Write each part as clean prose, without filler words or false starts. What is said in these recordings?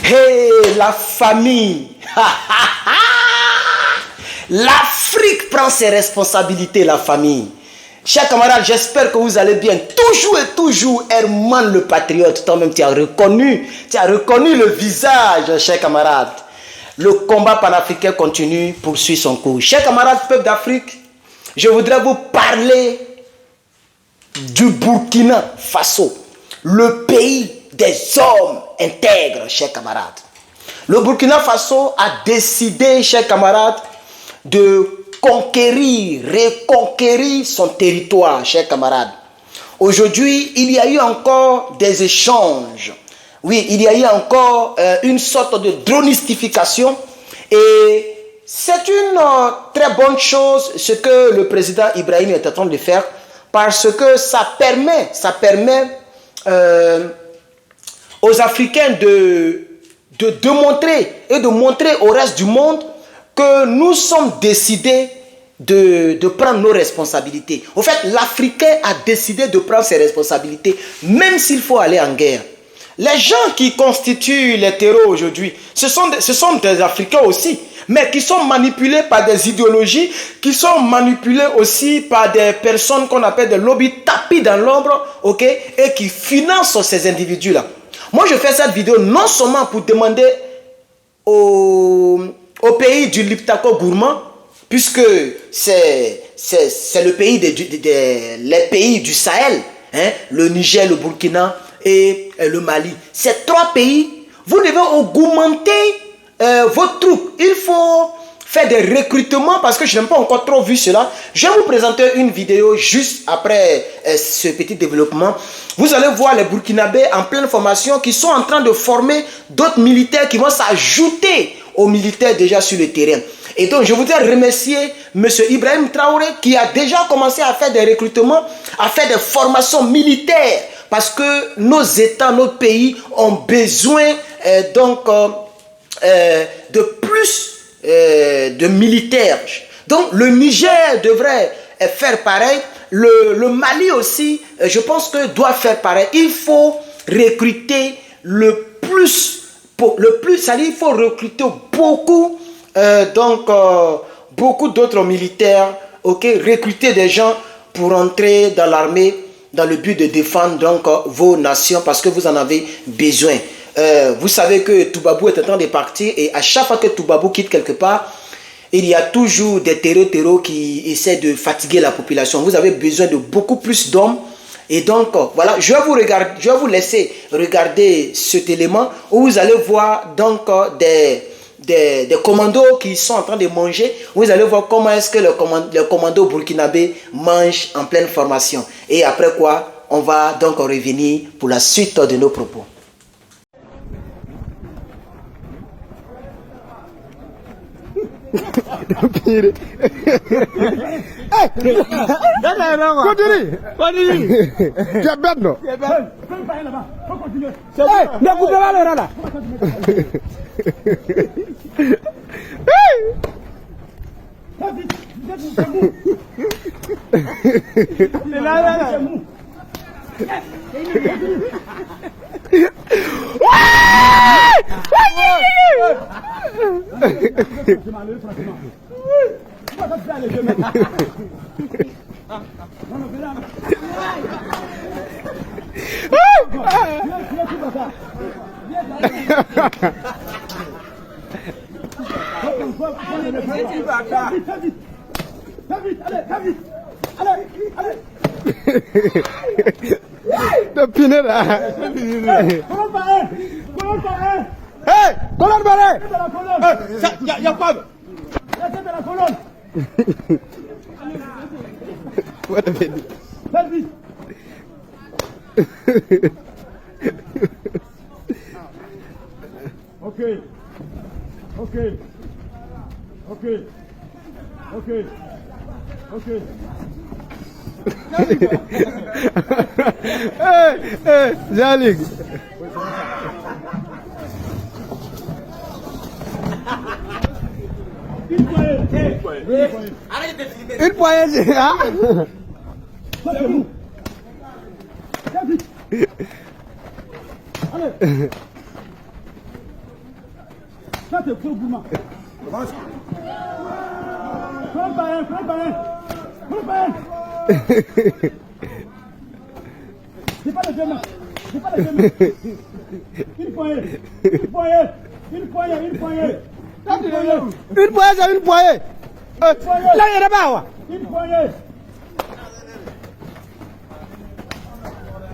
Hey, la famille. L'Afrique prend ses responsabilités, la famille. Chers camarades, j'espère que vous allez bien. Toujours et toujours, Herman le patriote, toi-même tu as reconnu le visage, chers camarades. Le combat panafricain continue, poursuit son cours. Chers camarades, peuple d'Afrique, je voudrais vous parler du Burkina Faso, le pays des hommes intègres, chers camarades. Le Burkina Faso a décidé, chers camarades, de reconquérir son territoire, chers camarades. Aujourd'hui, il y a eu encore des échanges. Oui, il y a eu encore une sorte de dronistification. Et c'est une très bonne chose ce que le président Ibrahim est en train de faire, parce que ça permet aux Africains de montrer au reste du monde que nous sommes décidés de prendre nos responsabilités. En fait, l'Africain a décidé de prendre ses responsabilités, même s'il faut aller en guerre. Les gens qui constituent les terreaux aujourd'hui, ce sont des Africains aussi, mais qui sont manipulés par des idéologies, qui sont manipulés aussi par des personnes qu'on appelle des lobbies tapis dans l'ombre, ok, et qui financent ces individus-là. Moi, je fais cette vidéo non seulement pour demander au pays du Liptako gourmand, puisque c'est le pays les pays du Sahel, hein, le Niger, le Burkina et le Mali. Ces trois pays, vous devez augmenter vos troupes. Il faut faire des recrutements, parce que je n'ai pas encore trop vu cela. Je vais vous présenter une vidéo juste après ce petit développement. Vous allez voir les Burkinabés en pleine formation qui sont en train de former d'autres militaires qui vont s'ajouter aux militaires déjà sur le terrain. Et donc, je voudrais remercier M. Ibrahim Traoré qui a déjà commencé à faire des recrutements, à faire des formations militaires, parce que nos États, nos pays ont besoin de plus de militaires. Donc, le Niger devrait faire pareil. Le Mali aussi, je pense que doit faire pareil. Il faut recruter c'est-à-dire il faut recruter beaucoup, beaucoup d'autres militaires, ok, recruter des gens pour entrer dans l'armée dans le but de défendre vos nations, parce que vous en avez besoin. Vous savez que Toubabou est en train de partir, et à chaque fois que Toubabou quitte quelque part, il y a toujours des terreaux qui essaient de fatiguer la population. Vous avez besoin de beaucoup plus d'hommes. Et donc, voilà, je vais vous laisser regarder cet élément où vous allez voir donc des commandos qui sont en train de manger. Vous allez voir comment est-ce que le commando burkinabé mange en pleine formation. Et après quoi, on va donc revenir pour la suite de nos propos. Continue. Tu es bête, non? Ne coupez pas le rat là. De piner là. Hey, colonne barrée. Il y a pas. Laissez la colonne. What a minute. Ok. Ok. Ok. Ok. Ok. Hey, Jalik. Une poignée, hein? Ça, c'est faux gourmand. Prends pas un, prends pas un. Prends pas un. C'est pas le gamin. C'est pas le gamin. Une poignée. Une poignée. Une poignée. Une poignée. Une poignée, c'est une poignée. Là, il y a d'abord. Une poignée.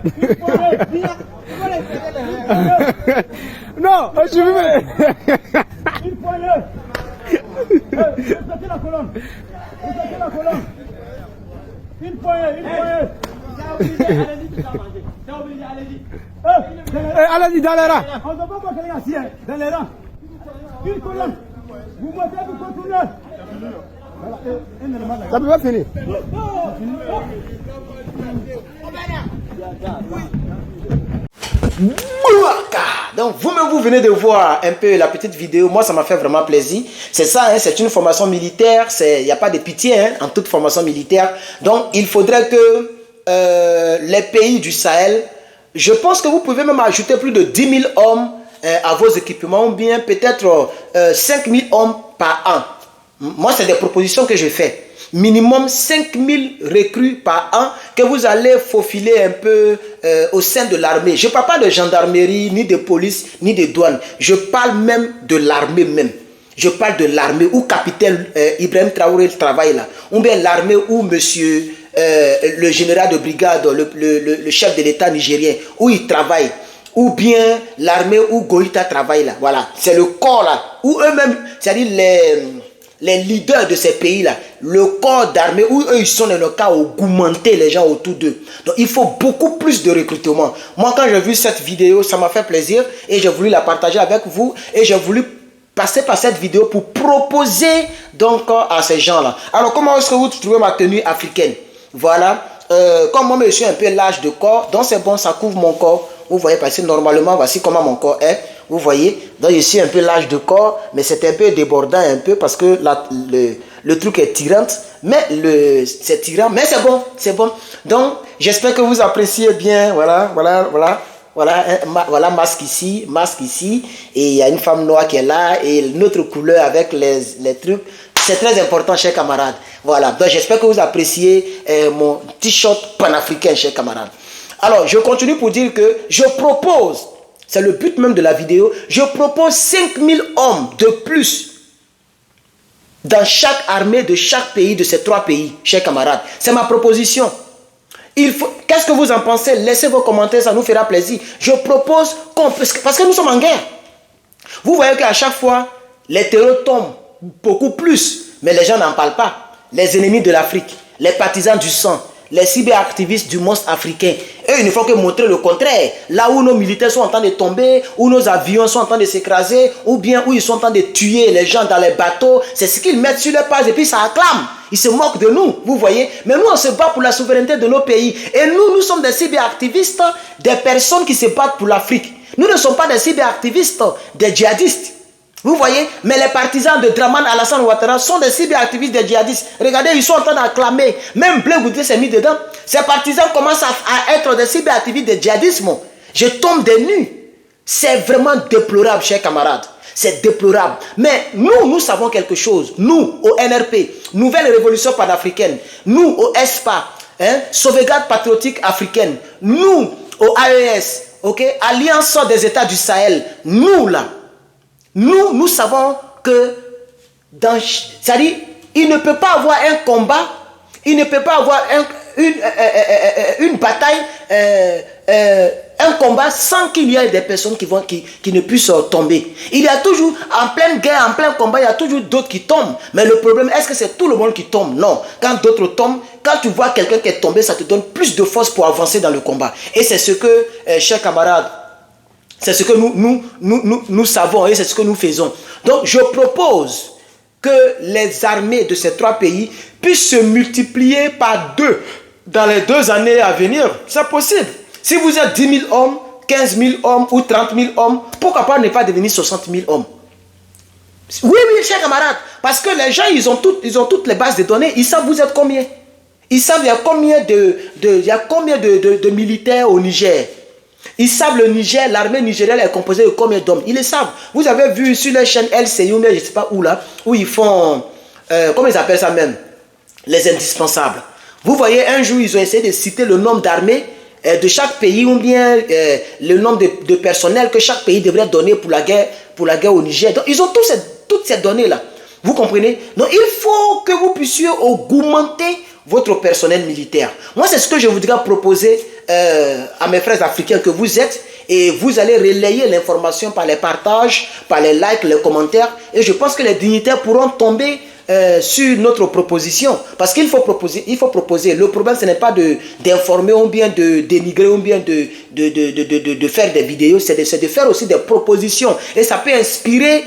Une poignée. Non, je vais. Une poignée. Vous la colonne. Vous la colonne. Une poignée, une poignée. Allez-y, dans les rangs. On ne va pas quelqu'un assis, dans les rangs. Une colonne. Vous montez, vous continuez. Ça peut pas finir. Donc vous-même vous venez de voir un peu la petite vidéo. Moi ça m'a fait vraiment plaisir. C'est ça, hein, c'est une formation militaire. Il n'y a pas de pitié hein, en toute formation militaire. Donc il faudrait que les pays du Sahel, je pense que vous pouvez même ajouter plus de 10 000 hommes à vos équipements, ou bien peut-être 5 000 hommes par an. Moi c'est des propositions que je fais. Minimum 5 000 recrues par an que vous allez faufiler un peu au sein de l'armée. Je ne parle pas de gendarmerie, ni de police, ni de douane. Je parle même de l'armée même. Je parle de l'armée où capitaine Ibrahim Traoré travaille là. Ou bien l'armée où monsieur le général de brigade, le chef de l'État nigérien, où il travaille. Ou bien l'armée où Goïta travaille là. Voilà, c'est le corps là. Où eux-mêmes, c'est-à-dire les leaders de ces pays-là, le corps d'armée, où eux, ils sont dans le cas augmenter les gens autour d'eux. Donc, il faut beaucoup plus de recrutement. Moi, quand j'ai vu cette vidéo, ça m'a fait plaisir et j'ai voulu la partager avec vous et j'ai voulu passer par cette vidéo pour proposer donc à ces gens-là. Alors, comment est-ce que vous trouvez ma tenue africaine? Voilà. Comme moi, je suis un peu large de corps, donc c'est bon, ça couvre mon corps. Vous voyez, parce que normalement, voici comment mon corps est. Vous voyez, donc je suis un peu large de corps, mais c'est un peu débordant un peu parce que le truc est tirant. Mais c'est tirant, mais c'est bon, c'est bon. Donc, j'espère que vous appréciez bien. Voilà, masque ici, et il y a une femme noire qui est là, et notre couleur avec les trucs. C'est très important, chers camarades. Voilà, donc j'espère que vous appréciez mon t-shirt panafricain, chers camarades. Alors, je continue pour dire que je propose, c'est le but même de la vidéo, je propose 5 000 hommes de plus dans chaque armée de chaque pays, de ces 3 pays, chers camarades. C'est ma proposition. Qu'est-ce que vous en pensez? Laissez vos commentaires, ça nous fera plaisir. Je propose parce que nous sommes en guerre. Vous voyez qu'à chaque fois, les terreurs tombent beaucoup plus, mais les gens n'en parlent pas. Les ennemis de l'Afrique, les partisans du sang, les cyberactivistes du monstre africain, eux, il ne faut que montrer le contraire. Là où nos militaires sont en train de tomber, où nos avions sont en train de s'écraser, ou bien où ils sont en train de tuer les gens dans les bateaux, c'est ce qu'ils mettent sur les pages et puis ça acclame. Ils se moquent de nous, vous voyez. Mais nous, on se bat pour la souveraineté de nos pays. Et nous sommes des cyberactivistes, des personnes qui se battent pour l'Afrique. Nous ne sommes pas des cyberactivistes, des djihadistes. Vous voyez, mais les partisans de Draman Alassane Ouattara sont des cyberactivistes, des djihadistes. Regardez, ils sont en train d'acclamer. Même Blé Goudé s'est mis dedans. Ces partisans commencent à être des cyberactivistes, des djihadistes. Je tombe des nues. C'est vraiment déplorable, chers camarades. C'est déplorable. Mais nous savons quelque chose. Nous, au NRP, Nouvelle Révolution Panafricaine. Nous, au ESPA, Sauvegarde Patriotique Africaine. Nous, au AES, Alliance des États du Sahel. Nous, là. Nous savons que c'est-à-dire, il ne peut pas avoir un combat, il ne peut pas avoir une bataille, un combat sans qu'il y ait des personnes qui ne puissent tomber. Il y a toujours, en pleine guerre, en plein combat, il y a toujours d'autres qui tombent. Mais le problème, est-ce que c'est tout le monde qui tombe? Non. Quand d'autres tombent, quand tu vois quelqu'un qui est tombé, ça te donne plus de force pour avancer dans le combat. Et c'est ce que, chers camarades, c'est ce que nous savons et c'est ce que nous faisons. Donc, je propose que les armées de ces 3 pays puissent se multiplier par 2 dans les 2 années à venir. C'est possible. Si vous êtes 10 000 hommes, 15 000 hommes ou 30 000 hommes, pourquoi pas ne pas devenir 60 000 hommes? Oui, chers camarades. Parce que les gens, ils ont toutes les bases de données. Ils savent vous êtes combien. Ils savent il y a combien de militaires au Niger. Ils savent le Niger, l'armée nigérienne est composée de combien d'hommes? Ils le savent. Vous avez vu sur les chaînes LCI ou je ne sais pas où là, où ils font, comment ils appellent ça même? Les indispensables. Vous voyez, un jour, ils ont essayé de citer le nombre d'armées de chaque pays ou bien le nombre de personnel que chaque pays devrait donner pour la guerre au Niger. Donc, ils ont toutes ces données-là. Vous comprenez? Donc, il faut que vous puissiez augmenter votre personnel militaire. Moi, c'est ce que je voudrais proposer à mes frères africains que vous êtes. Et vous allez relayer l'information par les partages, par les likes, les commentaires. Et je pense que les dignitaires pourront tomber sur notre proposition. Parce qu'il faut proposer. Le problème, ce n'est pas d'informer ou bien de dénigrer ou bien de faire des vidéos. C'est de faire aussi des propositions. Et ça peut inspirer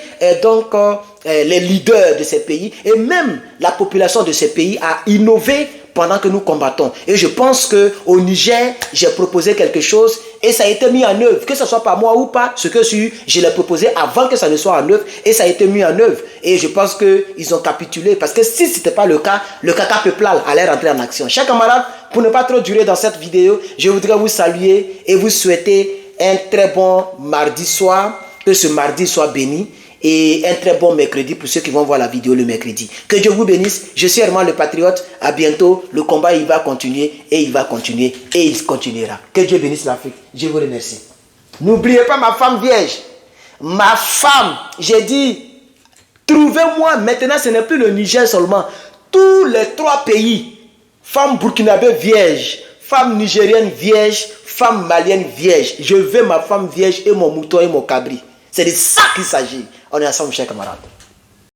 les leaders de ces pays et même la population de ces pays à innover pendant que nous combattons. Et je pense qu'au Niger, j'ai proposé quelque chose et ça a été mis en œuvre. Que ce soit par moi ou pas, ce que je l'ai proposé avant que ça ne soit en œuvre et ça a été mis en œuvre. Et je pense qu'ils ont capitulé parce que si ce n'était pas le cas, le caca peuplal allait rentrer en action. Chers camarades, pour ne pas trop durer dans cette vidéo, je voudrais vous saluer et vous souhaiter un très bon mardi soir. Que ce mardi soit béni. Et un très bon mercredi pour ceux qui vont voir la vidéo le mercredi. Que Dieu vous bénisse. Je suis Herman le Patriote. À bientôt. Le combat, il va continuer. Et il va continuer. Et il continuera. Que Dieu bénisse l'Afrique. Je vous remercie. N'oubliez pas ma femme vierge. Ma femme. J'ai dit, trouvez-moi. Maintenant, ce n'est plus le Niger seulement. Tous les 3 pays. Femme burkinabé vierge. Femme nigérienne vierge. Femme malienne vierge. Je veux ma femme vierge et mon mouton et mon cabri. C'est de ça qu'il s'agit. On est ensemble, chers camarades.